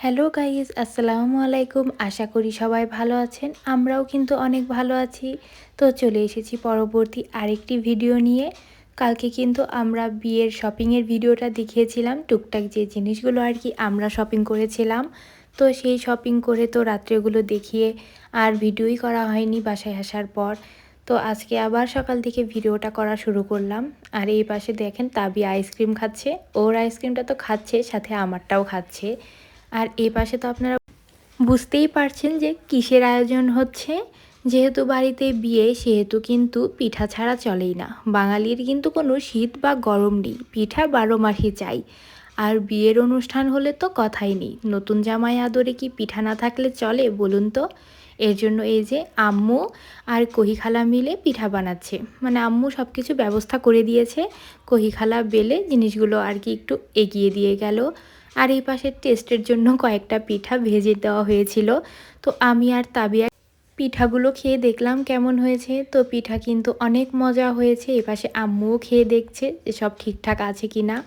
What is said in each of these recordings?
Hello guys, আসসালামু আলাইকুম। আশা করি সবাই ভালো আছেন। আমরাও কিন্তু অনেক ভালো আছি। তো চলে এসেছি পরবর্তী আরেকটি ভিডিও নিয়ে। কালকে কিন্তু আমরা বিয়ের শপিংয়ের ভিডিওটা দেখিয়েছিলাম, টুকটাক যে জিনিসগুলো আর কি আমরা শপিং করেছিলাম। তো সেই শপিং করে তো রাত্রেগুলো দেখিয়ে আর ভিডিওই করা হয়নি বাসায় আসার পর। তো আজকে আবার সকাল থেকে ভিডিওটা করা শুরু করলাম। আর এই পাশে দেখেন তাবিয়া আইসক্রিম খাচ্ছে। ওর আইসক্রিমটা তো খাচ্ছে, সাথে আমারটাও খাচ্ছে। আর এ পাশে তো আপনারা বুঝতেই পারছেন যে কিসের আয়োজন হচ্ছে। যেহেতু বাড়িতে বিয়ে, সেহেতু কিন্তু পিঠা ছাড়া চলেই না। বাঙালির কিন্তু কোনো শীত বা গরম নেই, পিঠা 12 মাসই চাই। আর বিয়ের অনুষ্ঠান হলে তো কথাই নেই, নতুন জামাই আদরে কি পিঠা না থাকলে চলে বলুন তো। এর জন্য এই যে আম্মু আর কহিখালা মিলে পিঠা বানাচ্ছে, মানে আম্মু সব কিছু ব্যবস্থা করে দিয়েছে, কহিখালা বেলে জিনিসগুলো আর কি একটু এগিয়ে দিয়ে গেল। আর এই পাশে টেস্টের জন্য কয়েকটা পিঠা ভেজে দেওয়া হয়েছিল। তো আমি আর তাবিয়া পিঠাগুলো খেয়ে দেখলাম কেমন হয়েছে। তো পিঠা কিন্তু অনেক মজা হয়েছে। এপাশে আম্মুও খেয়ে দেখছে যে সব ঠিকঠাক আছে কি না।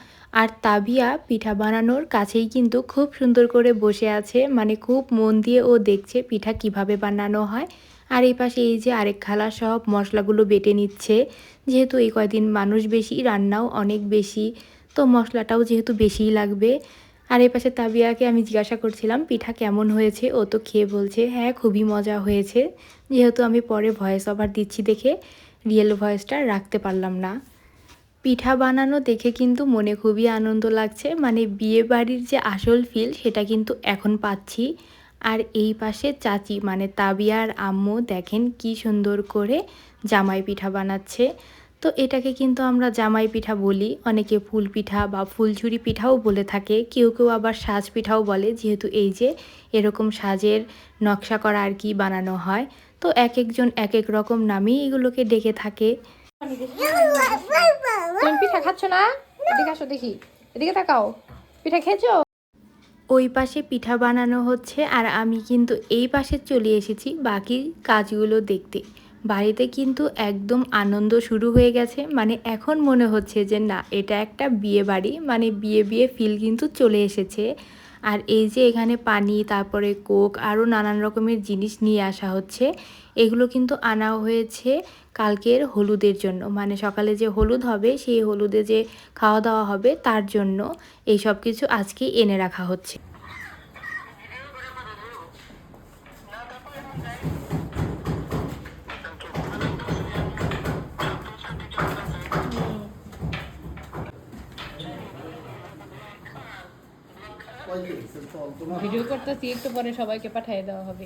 আর তাবিয়া পিঠা বানানোর কাছেই কিন্তু খুব সুন্দর করে বসে আছে, মানে খুব মন দিয়ে ও দেখছে পিঠা কিভাবে বানানো হয়। আর এই পাশে এই যে আরেক খালা সব মশলাগুলো বেটে নিচ্ছে, যেহেতু এই কয়দিন মানুষ বেশি, রান্নাও অনেক বেশি, তো মশলাটাও যেহেতু বেশিই লাগবে। আর এই পাশে তাবিয়াকে আমি জিজ্ঞাসা করছিলাম পিঠা কেমন হয়েছে, ও তো খেয়ে বলছে হ্যাঁ খুবই মজা হয়েছে। যেহেতু আমি পরে ভয়েস ওভার দিচ্ছি দেখে রিয়েল ভয়েসটা রাখতে পারলাম না। পিঠা বানানো দেখে কিন্তু মনে খুবই আনন্দ লাগছে, মানে বিয়ে বাড়ির যে আসল ফিল সেটা কিন্তু এখন পাচ্ছি। আর এই পাশে চাচি মানে তাবিয়ার আম্মু দেখেন কি সুন্দর করে জামাই পিঠা বানাচ্ছে। তো এটাকে কিন্তু আমরা জামাই পিঠা বলি, অনেকে ফুল পিঠা বা ফুলঝুরি পিঠাও বলে থাকে, কেউ কেউ আবার সাজ পিঠাও বলে, যেহেতু এই যে এরকম সাজের নকশা করা আর কি বানানো হয়। তো এক একজন এক এক রকম নামেই এগুলোকে ডেকে থাকে। তুমি পিঠা খাচ্ছ না? এদিকে আসো দেখি, এদিকে তাকাও। পিঠা খেয়েছো? ওই পাশে পিঠা বানানো হচ্ছে আর আমি কিন্তু এই পাশে চলে এসেছি বাকি কাজগুলো দেখতে। বাড়িতে কিন্তু একদম আনন্দ শুরু হয়ে গেছে, মানে এখন মনে হচ্ছে যে না এটা একটা বিয়ে বাড়ি, মানে বিয়ে বিয়ে ফিল কিন্তু চলে এসেছে। আর এই যে এখানে পানি, তারপরে কোক, আরও নানান রকমের জিনিস নিয়ে আসা হচ্ছে। এগুলো কিন্তু আনা হয়েছে কালকের হলুদের জন্য, মানে সকালে যে হলুদ হবে সেই হলুদে যে খাওয়া দাওয়া হবে তার জন্য এই সব কিছু আজকেই এনে রাখা হচ্ছে। ভিডিও করতেছি, একটু পরে সবাইকে পাঠিয়ে দেওয়া হবে।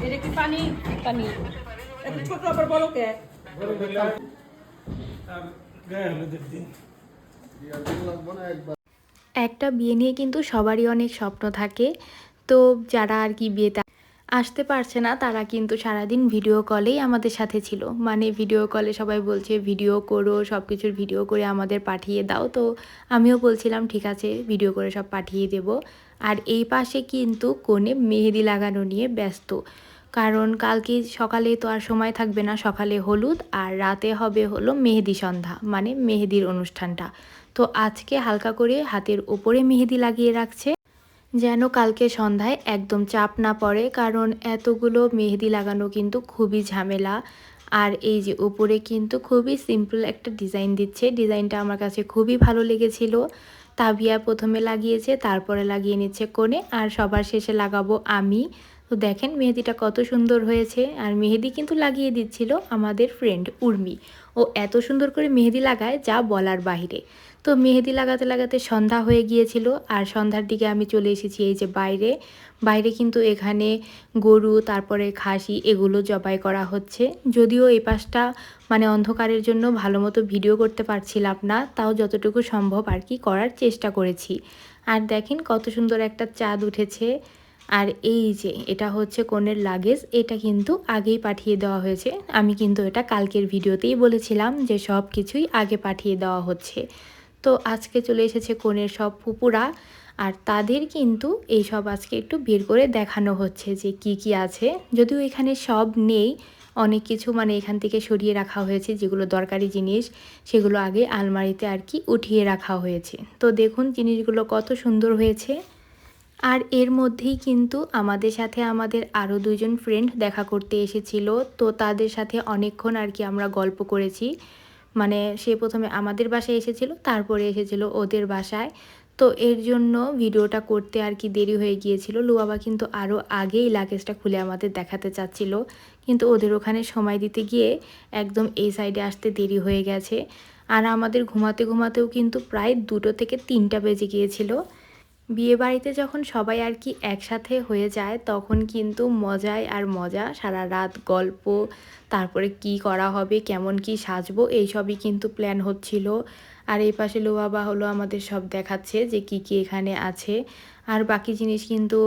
এটা কি পানি? পানি এত ছোট আবার বড় কে? একটা বিয়ে নিয়ে কিন্তু সবারই অনেক স্বপ্ন থাকে। তো যারা আর কি বিয়েতে আসতে পারছে না তারা কিন্তু সারাদিন ভিডিও কলেই আমাদের সাথে ছিল, মানে ভিডিও কলে সবাই বলছে ভিডিও করো, সব কিছুর ভিডিও করে আমাদের পাঠিয়ে দাও। তো আমিও বলছিলাম ঠিক আছে ভিডিও করে সব পাঠিয়ে দেব। আর এই পাশে কিন্তু কোণে মেহেদি লাগানো নিয়ে ব্যস্ত, কারণ কালকে সকালে তো আর সময় থাকবে না, সকালে হলুদ আর রাতে হবে হলো মেহেদি সন্ধ্যা, মানে মেহেদির অনুষ্ঠানটা। তো আজকে হালকা করে হাতের ওপরে মেহেদি লাগিয়ে রাখছে, যেন কালকে সন্ধ্যায় একদম চাপ না পড়ে, কারণ এতগুলো মেহেদি লাগানো কিন্তু খুবই ঝামেলা। আর এই যে উপরে কিন্তু খুবই সিম্পল একটা ডিজাইন দিচ্ছে, ডিজাইনটা আমার কাছে খুবই ভালো লেগেছিল। তাবিয়া প্রথমে লাগিয়েছে, তারপরে লাগিয়ে নিচ্ছে কোণে, আর সবার শেষে লাগাবো আমি। তো দেখেন মেহেদিটা কত সুন্দর হয়েছে। আর মেহেদি কিন্তু লাগিয়ে দিচ্ছিল আমাদের ফ্রেন্ড উর্মি, ও এত সুন্দর করে মেহেদি লাগায় যা বলার বাইরে। তো মেহেদি লাগাতে লাগাতে সন্ধ্যা হয়ে গিয়েছিল, আর সন্ধ্যার দিকে আমি চলে এসেছি এই যে বাইরে। বাইরে কিন্তু এখানে গরু, তারপরে খাসি, এগুলো জবাই করা হচ্ছে। যদিও এই পাশটা মানে অন্ধকারের জন্য ভালো মতো ভিডিও করতে পারছিলাম না, তাও যতটুকু সম্ভব আর কি করার চেষ্টা করেছি। আর দেখেন কত সুন্দর একটা চাঁদ উঠেছে। আর এই যে এটা হচ্ছে কনের লাগেজ, এটা কিন্তু আগেই পাঠিয়ে দেওয়া হয়েছে। আমি কিন্তু এটা কালকের ভিডিওতেই বলেছিলাম যে সব কিছুই আগে পাঠিয়ে দেওয়া হচ্ছে। তো আজকে চলে এসেছে কনের সব ফুপুরা, আর তাদের কিন্তু এই সব আজকে একটু বের করে দেখানো হচ্ছে যে কি কি আছে। যদিও এখানে সব নেই, অনেক কিছু মানে এখান থেকে সরিয়ে রাখা হয়েছে, যেগুলো দরকারি জিনিস সেগুলো আগে আলমারিতে আর কি উঠিয়ে রাখা হয়েছে। তো দেখুন জিনিসগুলো কত সুন্দর হয়েছে। আর এর মধ্যেই কিন্তু আমাদের সাথে আমাদের আরও দুজন ফ্রেন্ড দেখা করতে এসেছিল। তো তাদের সাথে অনেকক্ষণ আর কি আমরা গল্প করেছি। মানে সে প্রথমে আমাদের বাসায় এসেছিল, তারপরে এসেছিল ওদের বাসায়। তো এর জন্য ভিডিওটা করতে আর কি দেরি হয়ে গিয়েছিল। লুবাবা কিন্তু আরও আগেই লাগেজটা খুলে আমাদের দেখাতে চাচ্ছিল, কিন্তু ওদের ওখানে সময় দিতে গিয়ে একদম এই সাইডে আসতে দেরি হয়ে গেছে। আর আমাদের ঘুমাতে ঘুমাতেও কিন্তু প্রায় 2টো থেকে 3টা বেজে গিয়েছিল। বিয়েবাড়িতে যখন সবাই আর কি একসাথে হয়ে যায় তখন কিন্তু মজাই আর মজা, সারা রাত গল্প, তারপরে কি করা হবে, কেমন কি সাজবো, এইসবই কিন্তু প্ল্যান হচ্ছিল। আর এই পাশে লুবাবা হলো আমাদের সব দেখাচ্ছে যে কি কি এখানে আছে। আর বাকি জিনিস কিন্তু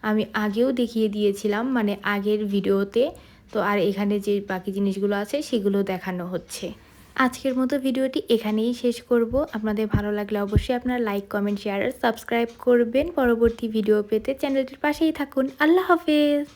আমি আগেও দেখিয়ে দিয়েছিলাম, মানে আগের ভিডিওতে। তো আর এখানে যে বাকি জিনিসগুলো আছে সেগুলো দেখানো হচ্ছে। আজকের মতো ভিডিওটি এখানেই শেষ করব। আপনাদের ভালো লাগলে অবশ্যই আপনারা লাইক, কমেন্ট, শেয়ার আর সাবস্ক্রাইব করবেন। পরবর্তী ভিডিও পেতে চ্যানেলটির পাশেই থাকুন। আল্লাহ হাফেজ।